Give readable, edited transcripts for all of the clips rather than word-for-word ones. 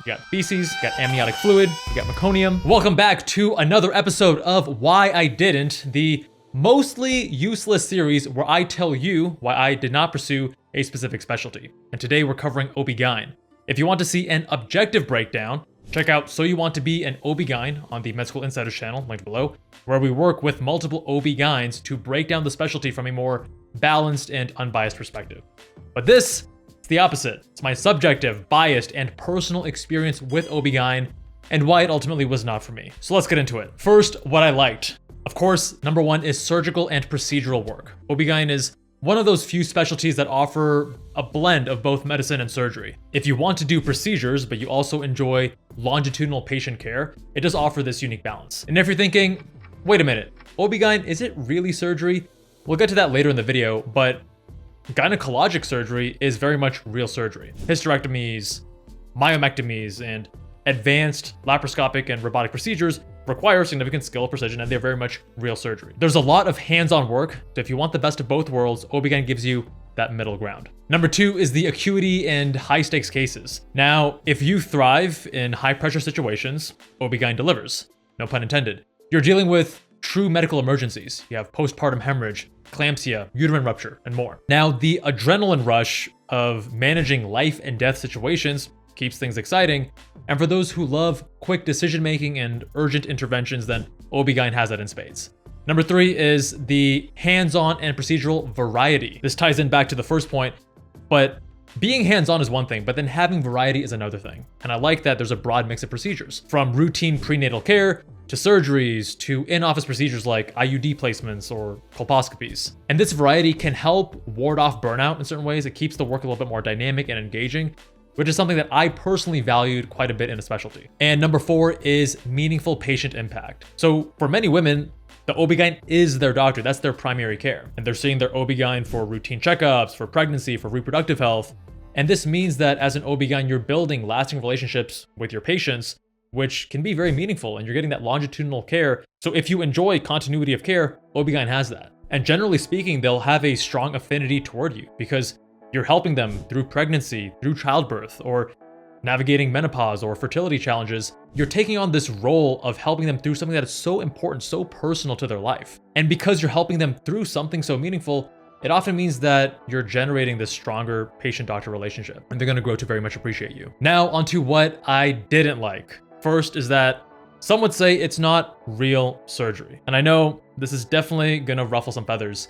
you got feces, you got amniotic fluid, you got meconium. Welcome back to another episode of Why I Didn't, the mostly useless series where I tell you why I did not pursue a specific specialty. And today we're covering OB-GYN. If you want to see an objective breakdown, check out So You Want to Be an OB-GYN on the Med School Insiders channel, linked below, where we work with multiple OB-GYNs to break down the specialty from a more balanced and unbiased perspective. But this is the opposite. It's my subjective, biased, and personal experience with OB-GYN and why it ultimately was not for me. So let's get into it. First, what I liked. Of course, number one is surgical and procedural work. OB-GYN is one of those few specialties that offer a blend of both medicine and surgery. If you want to do procedures, but you also enjoy longitudinal patient care, it does offer this unique balance. And if you're thinking, wait a minute, OB-GYN, is it really surgery? We'll get to that later in the video, but gynecologic surgery is very much real surgery. Hysterectomies, myomectomies, and advanced laparoscopic and robotic procedures require significant skill and precision, and they're very much real surgery. There's a lot of hands-on work, so if you want the best of both worlds, OB-GYN gives you that middle ground. Number two is the acuity and high-stakes cases. Now, if you thrive in high-pressure situations, OB-GYN delivers, no pun intended. You're dealing with true medical emergencies. You have postpartum hemorrhage, eclampsia, uterine rupture, and more. Now, the adrenaline rush of managing life and death situations keeps things exciting, and for those who love quick decision-making and urgent interventions, then OB-GYN has that in spades. Number three is the hands-on and procedural variety. This ties in back to the first point, but being hands-on is one thing, but then having variety is another thing. And I like that there's a broad mix of procedures, from routine prenatal care to surgeries to in-office procedures like IUD placements or colposcopies. And this variety can help ward off burnout in certain ways. It keeps the work a little bit more dynamic and engaging, which is something that I personally valued quite a bit in a specialty. And number four is meaningful patient impact. So for many women, the OB-GYN is their doctor. That's their primary care. And they're seeing their OB-GYN for routine checkups, for pregnancy, for reproductive health. And this means that as an OB-GYN, you're building lasting relationships with your patients, which can be very meaningful, and you're getting that longitudinal care. So if you enjoy continuity of care, OB-GYN has that. And generally speaking, they'll have a strong affinity toward you because you're helping them through pregnancy, through childbirth, or navigating menopause or fertility challenges. You're taking on this role of helping them through something that is so important, so personal to their life. And because you're helping them through something so meaningful, it often means that you're generating this stronger patient-doctor relationship, and they're gonna grow to very much appreciate you. Now, onto what I didn't like. First is that some would say it's not real surgery. And I know this is definitely gonna ruffle some feathers,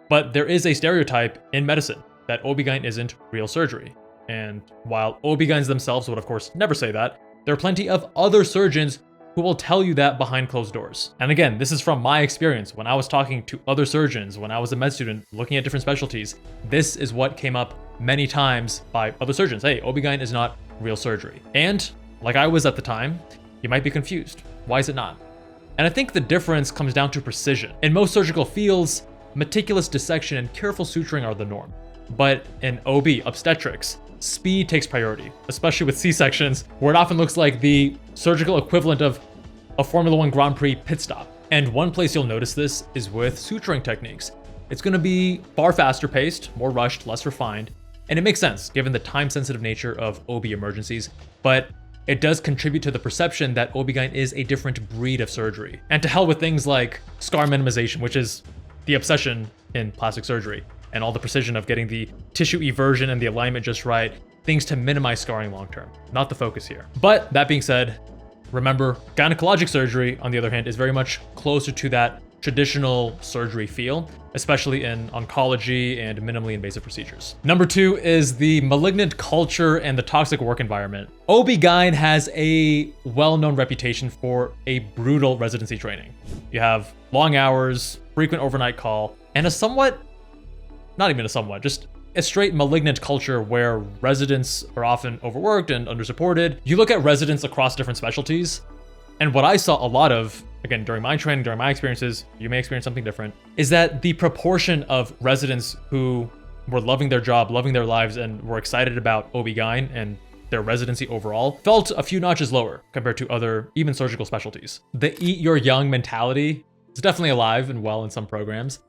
but there is a stereotype in medicine that OB-GYN isn't real surgery. And while OB-GYNs themselves would of course never say that, there are plenty of other surgeons who will tell you that behind closed doors. And again, this is from my experience. When I was talking to other surgeons, when I was a med student looking at different specialties, this is what came up many times by other surgeons. Hey, OB-GYN is not real surgery. And like I was at the time, you might be confused. Why is it not? And I think the difference comes down to precision. In most surgical fields, meticulous dissection and careful suturing are the norm. But in OB, obstetrics, speed takes priority, especially with C-sections, where it often looks like the surgical equivalent of a Formula One Grand Prix pit stop. And one place you'll notice this is with suturing techniques. It's gonna be far faster paced, more rushed, less refined, and it makes sense given the time-sensitive nature of OB emergencies, but it does contribute to the perception that OB-GYN is a different breed of surgery. And to hell with things like scar minimization, which is the obsession in plastic surgery, and all the precision of getting the tissue eversion and the alignment just right, things to minimize scarring long-term. Not the focus here. But that being said, remember, gynecologic surgery, on the other hand, is very much closer to that traditional surgery feel, especially in oncology and minimally invasive procedures. Number two is the malignant culture and the toxic work environment. OB-GYN has a well-known reputation for a brutal residency training. You have long hours, frequent overnight call, and just a straight malignant culture where residents are often overworked and undersupported. You look at residents across different specialties, and what I saw a lot of, again, during my training, during my experiences, you may experience something different, is that the proportion of residents who were loving their job, loving their lives, and were excited about OB-GYN and their residency overall felt a few notches lower compared to other, even surgical specialties. The eat your young mentality is definitely alive and well in some programs,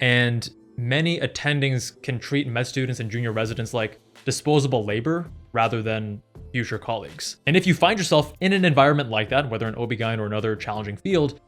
and many attendings can treat med students and junior residents like disposable labor rather than future colleagues. And if you find yourself in an environment like that, whether in OB-GYN or another challenging field,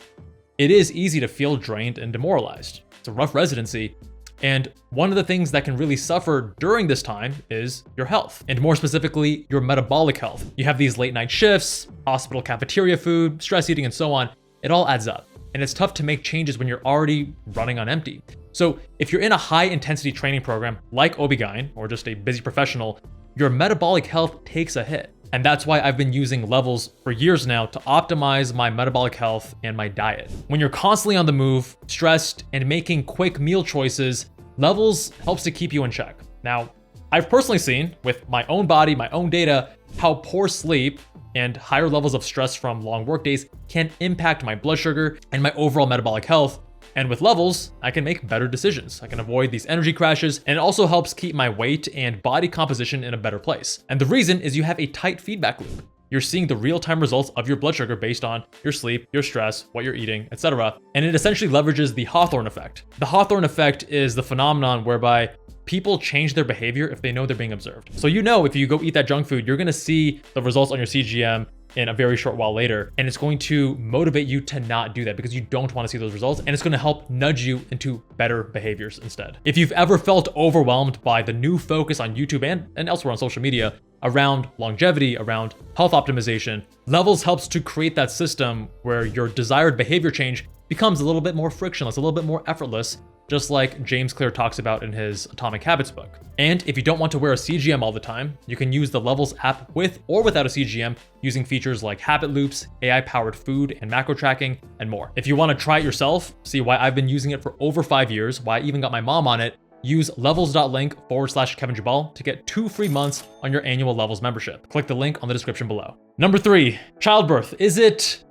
it is easy to feel drained and demoralized. It's a rough residency. And one of the things that can really suffer during this time is your health, and more specifically, your metabolic health. You have these late night shifts, hospital cafeteria food, stress eating, and so on. It all adds up. And it's tough to make changes when you're already running on empty. So if you're in a high intensity training program like OB-GYN or just a busy professional, your metabolic health takes a hit. And that's why I've been using Levels for years now to optimize my metabolic health and my diet. When you're constantly on the move, stressed, and making quick meal choices, Levels helps to keep you in check. Now, I've personally seen with my own body, my own data, how poor sleep and higher levels of stress from long work days can impact my blood sugar and my overall metabolic health. And with Levels, I can make better decisions. I can avoid these energy crashes, and it also helps keep my weight and body composition in a better place. And the reason is you have a tight feedback loop. You're seeing the real-time results of your blood sugar based on your sleep, your stress, what you're eating, etc. And it essentially leverages the Hawthorne effect. The Hawthorne effect is the phenomenon whereby people change their behavior if they know they're being observed. So you know if you go eat that junk food, you're gonna see the results on your CGM in a very short while later, and it's going to motivate you to not do that because you don't want to see those results, and it's going to help nudge you into better behaviors instead. If you've ever felt overwhelmed by the new focus on YouTube and elsewhere on social media around longevity, around health optimization, Levels helps to create that system where your desired behavior change becomes a little bit more frictionless, a little bit more effortless, just like James Clear talks about in his Atomic Habits book. And if you don't want to wear a CGM all the time, you can use the Levels app with or without a CGM using features like habit loops, AI-powered food and macro tracking, and more. If you want to try it yourself, see why I've been using it for over 5 years, why I even got my mom on it, use levels.link/Kevin Jubbal to get 2 free months on your annual Levels membership. Click the link on the description below. Number 3, childbirth. Is it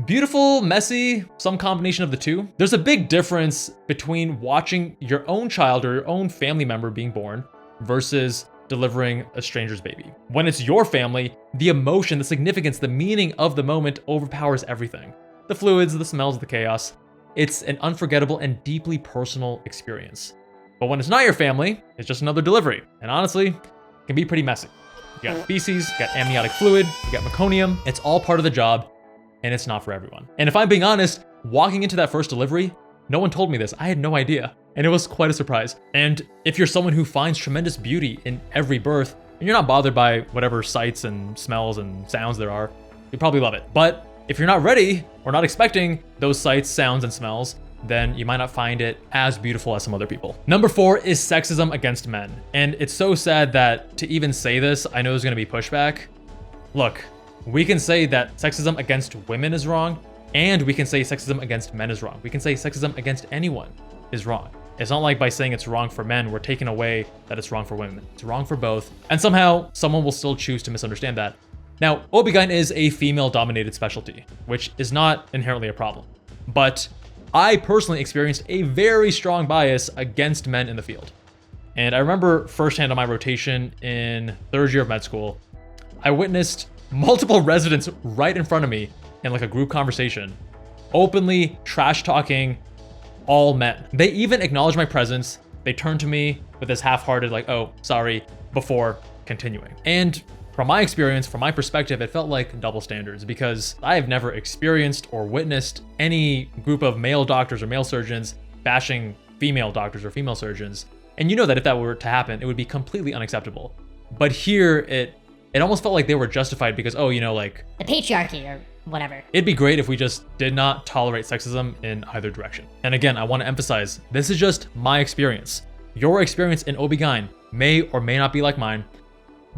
beautiful, messy, some combination of the two? There's a big difference between watching your own child or your own family member being born versus delivering a stranger's baby. When it's your family, the emotion, the significance, the meaning of the moment overpowers everything. The fluids, the smells, the chaos. It's an unforgettable and deeply personal experience. But when it's not your family, it's just another delivery. And honestly, it can be pretty messy. You got feces, you got amniotic fluid, you got meconium. It's all part of the job, and it's not for everyone. And if I'm being honest, walking into that first delivery, no one told me this. I had no idea, and it was quite a surprise. And if you're someone who finds tremendous beauty in every birth, and you're not bothered by whatever sights and smells and sounds there are, you probably love it. But if you're not ready or not expecting those sights, sounds, and smells, then you might not find it as beautiful as some other people. Number 4 is sexism against men. And it's so sad that to even say this, I know there's gonna be pushback. Look, we can say that sexism against women is wrong, and we can say sexism against men is wrong. We can say sexism against anyone is wrong. It's not like by saying it's wrong for men, we're taking away that it's wrong for women. It's wrong for both. And somehow someone will still choose to misunderstand that. Now, OB-GYN is a female-dominated specialty, which is not inherently a problem. But I personally experienced a very strong bias against men in the field. And I remember firsthand on my rotation in 3rd year of med school, I witnessed multiple residents right in front of me in like a group conversation, openly trash talking all men. They even acknowledged my presence. They turned to me with this half-hearted like, oh, sorry, before continuing. And from my experience, from my perspective, it felt like double standards because I have never experienced or witnessed any group of male doctors or male surgeons bashing female doctors or female surgeons. And you know that if that were to happen, it would be completely unacceptable. But here, it almost felt like they were justified because, oh, you know, like the patriarchy or whatever. It'd be great if we just did not tolerate sexism in either direction. And again, I want to emphasize, this is just my experience. Your experience in OB-GYN may or may not be like mine,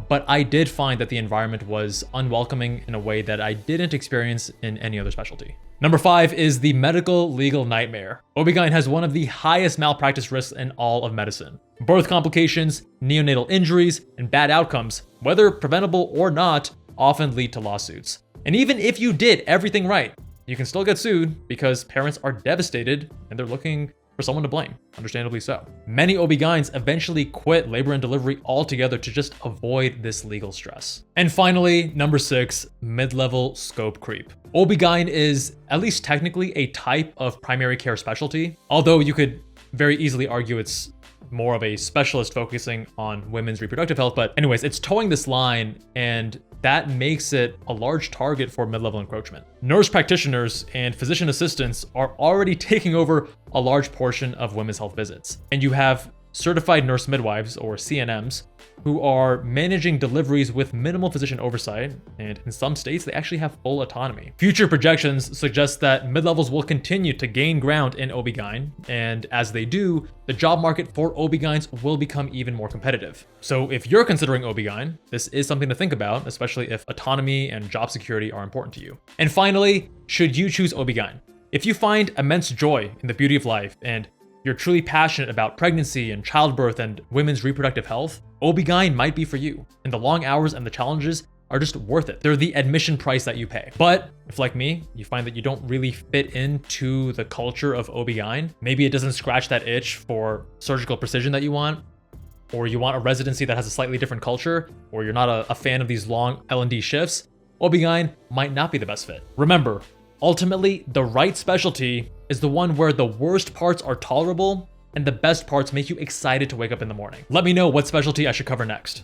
but I did find that the environment was unwelcoming in a way that I didn't experience in any other specialty. Number 5 is the medical legal nightmare. OB-GYN has one of the highest malpractice risks in all of medicine. Birth complications, neonatal injuries, and bad outcomes, whether preventable or not, often lead to lawsuits. And even if you did everything right, you can still get sued because parents are devastated and they're looking for someone to blame, understandably so. Many OB-GYNs eventually quit labor and delivery altogether to just avoid this legal stress. And finally, number 6, mid-level scope creep. OB-GYN is, at least technically, a type of primary care specialty, although you could very easily argue it's more of a specialist focusing on women's reproductive health. But anyways, it's towing this line, and that makes it a large target for mid-level encroachment. Nurse practitioners and physician assistants are already taking over a large portion of women's health visits. And you have certified nurse midwives, or CNMs, who are managing deliveries with minimal physician oversight, and in some states, they actually have full autonomy. Future projections suggest that mid-levels will continue to gain ground in OB-GYN, and as they do, the job market for OB-GYNs will become even more competitive. So if you're considering OB-GYN, this is something to think about, especially if autonomy and job security are important to you. And finally, should you choose OB-GYN? If you find immense joy in the beauty of life, and you're truly passionate about pregnancy and childbirth and women's reproductive health, OB-GYN might be for you. And the long hours and the challenges are just worth it. They're the admission price that you pay. But if, like me, you find that you don't really fit into the culture of OB-GYN, maybe it doesn't scratch that itch for surgical precision that you want, or you want a residency that has a slightly different culture, or you're not a fan of these long L&D shifts, OB-GYN might not be the best fit. Remember, ultimately, the right specialty is the one where the worst parts are tolerable and the best parts make you excited to wake up in the morning. Let me know what specialty I should cover next.